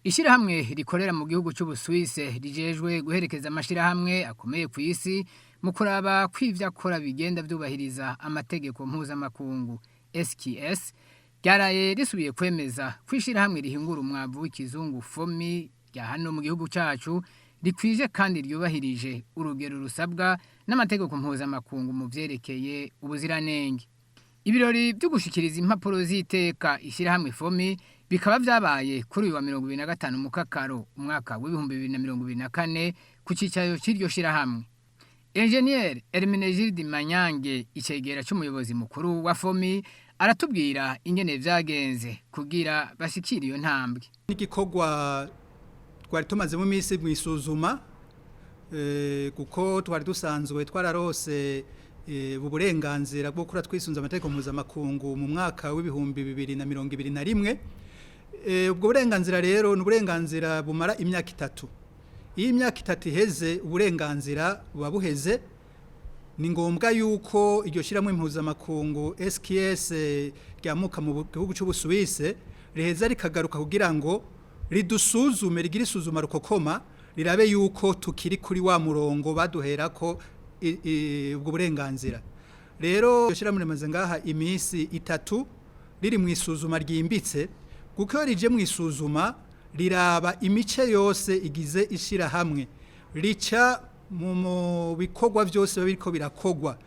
Ishirahamwe rikorera mu gihugu c'Ubusuwise rijejwe guherekeza amashirahamwe akomeye ku isi mu kuraba kw'ivyo akora bigenda vyubahiriza amategeko mpuzamakungu SKS ryaraye risubiye kwemeza kw'ishirahamwe rihingura umwavu w'ikizungu Fomi rya hano mu gihugu cacu rikwije kandi ryubahirije urugero rusabwa n'amategeko mpuzamakungu mu vyerekeye ubuziranenge. Ibirori byo gushikiriza impapuro z'iteka ishirahamwe Fomi bikaba vyabaye kuri uyu wa 25 mukakaro umwaka wa 2024 ku cicaro c'iryo shirahamwe. Engineer Hermenegilde Manyange icegera c'umuyobozi mukuru wa Fomi aratubwira ingene vyagenze kugira bashikira iyo ntambwe. N'igikorwa twari tumaze mu minsi mwisuzuma kuko twari dusanzwe twararose uburenganzira bwo kura twisunza amategeko mpuzamakungu mu mwaka w'ibihumbi 2021. Ubwo burenganzira rero n'uburenganzira bumara imyaka 3. Iyi myaka 3 iheze uburenganzira buba buheze, ni ngombwa yuko iryo shiramwe mpuzamakungu SKS ryamuka mu gihugu c'Ubusuwise riheza rikagaruka kugira ngo ridusuzume rigira isuzuma rukokoma rirabe yuko tukiri kuri wa murongo baduherako ubwo burenganzira. Rero iryo shiramwe rimaze ngaha imisi 3 riri mu isuzuma ryimbitse, kuko rije mu isuzuma riraba imice yose igize ishirahamwe, rica mu bikorwa byose biriko birakogwa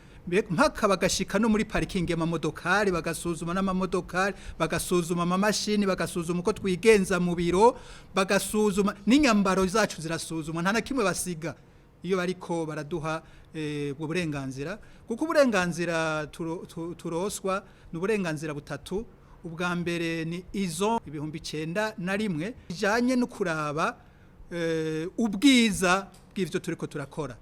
mpaka bagashika no muri parking y'amamodokari bagasuzuma n'amamodokari, bagasuzuma amamashini, bagasuzuma uko twigenza mu biro, bagasuzuma n'inyambaro zacu zirasuzumwa, nta na kimwe basiga iyo bariko baraduha ubwo burenganzira. Kuko uburenganzira turoswa n'uburenganzira butatu. Ubwa mbere ni izo 1901 ijanye no kuraba ubwiza bw'ivyo turiko turakora.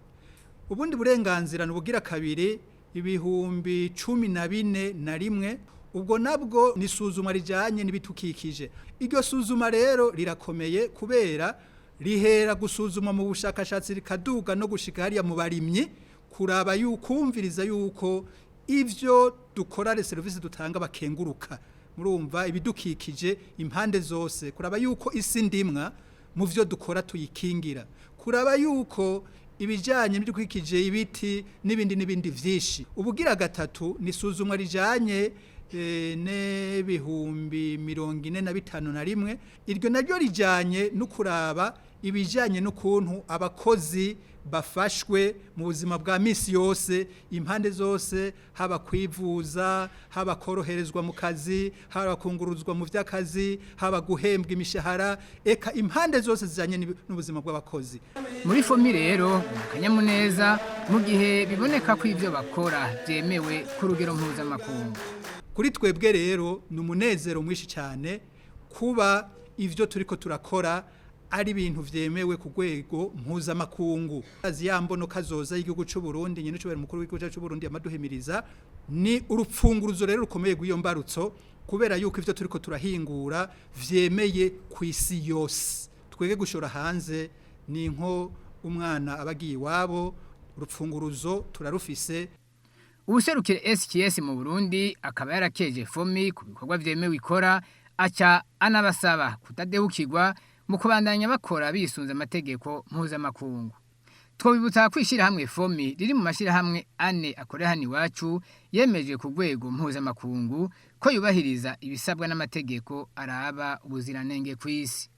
Ubundi burenganzira nubugira kabiri 2014 ubwo nabwo ni suzuma rijanye nibitukikije. Iryo suzuma rero rirakomeye kubera rihera gusuzuma mu bushakashatsi rikaduga no gushika hariya mu barimyi kuraba yukumviriza yuko ivyo dukora service dutanga bakenguruka. Murumva ibidukikije impande zose, kuraba yuko isi ndimwa mu vyo dukora tuyikingira, kuraba yuko ibijanye n'ibidukikije ibiti n'ibindi vyinshi. Ubugira gatatu ni suzumwa rijanye ne 2045 iryo naryo rijanye no kuraba ibijanye n'ukuntu abakozi bafashwe mu buzima bwa misi yose impande zose, haba kwivuza, haba koroherezwa mu kazi, haba kunguruzwa mu vy'akazi, haba guhembwa imishahara, eka impande zose zijanye n'ubuzima bw'abakozi. Muri Fomi rero kanyamuneza mu gihe biboneka ko ivyo bakora byemewe ku rugero mpuzamakungu. Kuri twebwe rero n'umunezero mwishi cyane kuba ivyo turiko turakora ari ibintu vyemewe ku rwego mpuzamakungu. Aziyambono kazoza y'igihugu c'u Burundi nyine cyo mukuru w'igihugu c'u Burundi amaduhimiriza ni urupfunguruzo rero rukomeye rw'iyo mbarutso, kubera yuko ivyo turiko turahingura vyemeye ku isi yose. Twege gushora hanze ni nko umwana abagiye iwabo, urupfunguruzo turarufise. Ubuserukire SKS mu Burundi akaba yarakeje Fomi ku bikorwa vyemewe ikora, aca anabasaba kutadehukirwa mu kubandanya bakora bisunze amategeko mpuzamakungu. Twobibutsa kwishirahamwe Fomi riri mu mashirahamwe 4 akorera hani wacu yemeje ku rwego mpuzamakungu ko yubahiriza ibisabwa n'amategeko araba ubuziranenge ku isi.